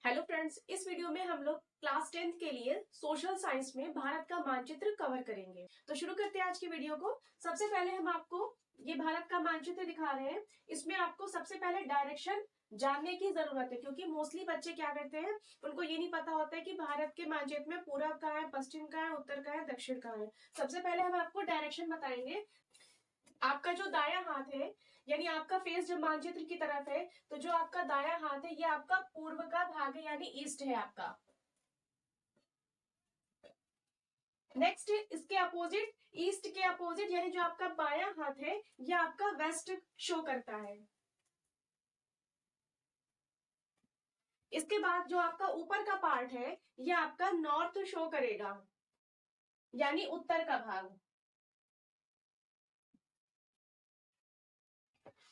Hello friends, इस video में हम लोग क्लास 10th के लिए सोशल साइंस में भारत का मानचित्र कवर करेंगे। तो शुरू करते हैं आज की वीडियो को। सबसे पहले हम आपको ये भारत का मानचित्र दिखा रहे हैं। इसमें आपको सबसे पहले डायरेक्शन जानने की जरूरत है, क्योंकि मोस्टली बच्चे क्या करते हैं, उनको ये नहीं पता होता है कि भारत के मानचित्र में पूरब कहाँ है, पश्चिम कहाँ है, उत्तर कहाँ है, दक्षिण कहाँ है। सबसे पहले हम आपको डायरेक्शन बताएंगे। आपका जो दायां हाथ है, यानी आपका फेस जब मानचित्र की तरफ है, तो जो आपका दायां हाथ है ये आपका पूर्व का भाग है, यानी ईस्ट है आपका। नेक्स्ट इसके अपोजिट, ईस्ट के अपोजिट यानी जो आपका बायां हाथ है ये आपका वेस्ट शो करता है। इसके बाद जो आपका ऊपर का पार्ट है ये आपका नॉर्थ शो करेगा, यानी उत्तर का भाग।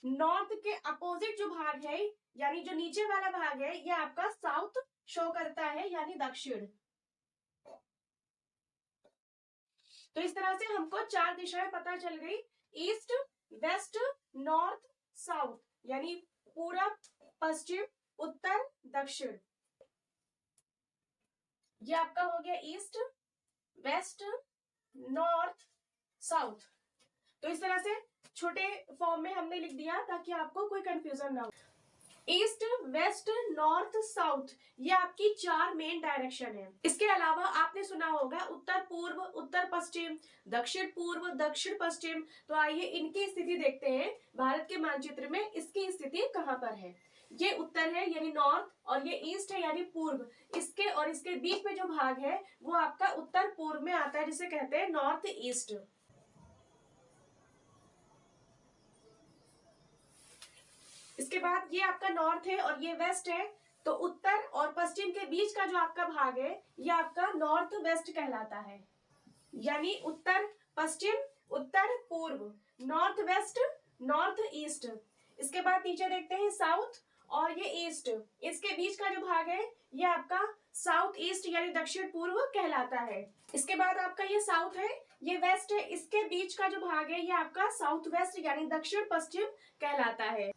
नॉर्थ के अपोजिट जो भाग है, यानी जो नीचे वाला भाग है, ये आपका साउथ शो करता है, यानी दक्षिण। तो इस तरह से हमको चार दिशाएं पता चल गई, ईस्ट, वेस्ट, नॉर्थ, साउथ, यानी पूरब, पश्चिम, उत्तर, दक्षिण। ये आपका हो गया ईस्ट, वेस्ट, नॉर्थ, साउथ। तो इस तरह से छोटे फॉर्म में हमने लिख दिया ताकि आपको कोई कंफ्यूजन ना हो। ईस्ट, वेस्ट, नॉर्थ, साउथ, ये आपकी चार मेन डायरेक्शन है। इसके अलावा आपने सुना होगा उत्तर पूर्व, उत्तर पश्चिम, दक्षिण पूर्व, दक्षिण पश्चिम। तो आइए इनकी स्थिति देखते हैं। भारत के मानचित्र में इसकी स्थिति कहाँ पर है। ये उत्तर है यानी नॉर्थ, और ये ईस्ट है यानी पूर्व। इसके और इसके बीच में जो भाग है वो आपका उत्तर पूर्व में आता है, जिसे कहते हैं नॉर्थ ईस्ट। इसके बाद ये आपका नॉर्थ है और ये वेस्ट है। तो उत्तर और पश्चिम के बीच का जो आपका भाग है ये आपका नॉर्थ वेस्ट कहलाता है, यानी उत्तर पश्चिम, उत्तर पूर्व, नॉर्थ वेस्ट, नॉर्थ ईस्ट। इसके बाद नीचे देखते हैं साउथ और ये ईस्ट, इसके बीच का जो भाग है ये आपका साउथ ईस्ट यानी दक्षिण पूर्व कहलाता है। इसके बाद आपका ये साउथ है, ये वेस्ट है, इसके बीच का जो भाग है ये आपका साउथ वेस्ट यानी दक्षिण पश्चिम कहलाता है।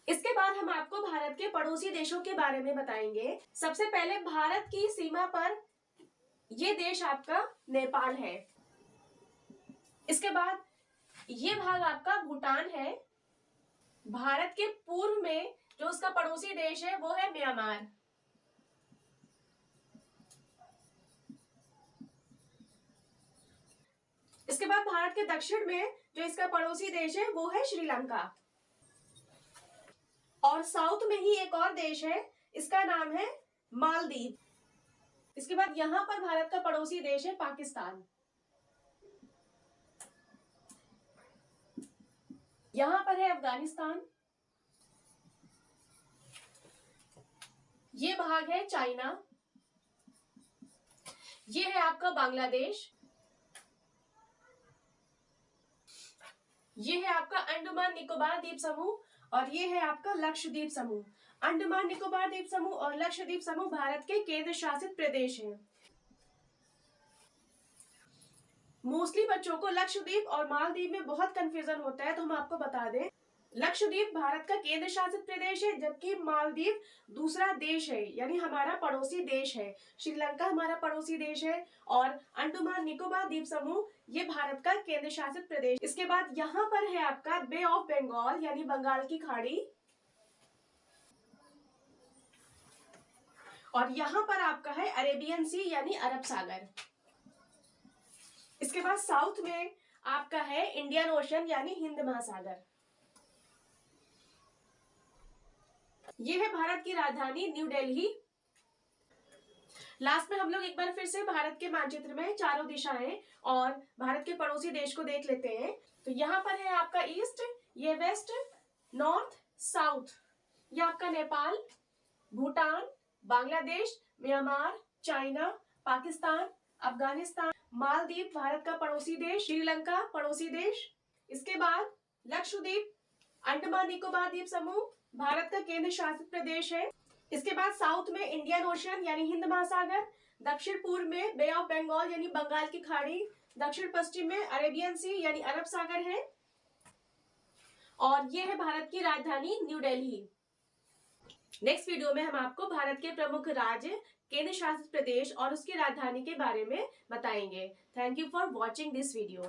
इसके बाद हम आपको भारत के पड़ोसी देशों के बारे में बताएंगे। सबसे पहले भारत की सीमा पर ये देश आपका नेपाल है। इसके बाद ये भाग आपका भूटान है। भारत के पूर्व में जो उसका पड़ोसी देश है वो है म्यांमार। इसके बाद भारत के दक्षिण में जो इसका पड़ोसी देश है वो है श्रीलंका। और साउथ में ही एक और देश है, इसका नाम है मालदीव। इसके बाद यहां पर भारत का पड़ोसी देश है पाकिस्तान। यहां पर है अफगानिस्तान। ये भाग है चाइना। ये है आपका बांग्लादेश। ये है आपका अंडमान निकोबार द्वीप समूह, और ये है आपका लक्षद्वीप समूह। अंडमान निकोबार द्वीप समूह और लक्षद्वीप समूह भारत के केंद्र शासित प्रदेश हैं। मोस्टली बच्चों को लक्षद्वीप और मालदीव में बहुत कंफ्यूजन होता है, तो हम आपको बता दें, लक्षद्वीप भारत का केंद्र शासित प्रदेश है, जबकि मालदीव दूसरा देश है, यानी हमारा पड़ोसी देश है। श्रीलंका हमारा पड़ोसी देश है, और अंडमान निकोबार द्वीप समूह ये भारत का केंद्र शासित प्रदेश। इसके बाद यहाँ पर है आपका बे ऑफ बंगाल यानी बंगाल की खाड़ी, और यहाँ पर आपका है अरेबियन सी यानी अरब सागर। इसके बाद साउथ में आपका है इंडियन ओशन यानी हिंद महासागर। ये है भारत की राजधानी न्यू दिल्ली। लास्ट में हम लोग एक बार फिर से भारत के मानचित्र में चारों दिशाएं और भारत के पड़ोसी देश को देख लेते हैं। तो यहाँ पर है आपका ईस्ट, ये वेस्ट, नॉर्थ, साउथ। ये आपका नेपाल, भूटान, बांग्लादेश, म्यांमार, चाइना, पाकिस्तान, अफगानिस्तान, मालदीव भारत का पड़ोसी देश, श्रीलंका पड़ोसी देश। इसके बाद लक्षद्वीप, अंडमान निकोबार द्वीप समूह भारत का केंद्र शासित प्रदेश है। इसके बाद साउथ में इंडियन ओशन यानी हिंद महासागर, दक्षिण पूर्व में बे ऑफ बंगाल यानी बंगाल की खाड़ी, दक्षिण पश्चिम में अरेबियन सी यानी अरब सागर है, और ये है भारत की राजधानी न्यू दिल्ली। नेक्स्ट वीडियो में हम आपको भारत के प्रमुख राज्य, केंद्र शासित प्रदेश और उसकी राजधानी के बारे में बताएंगे। Thank you for watching this video.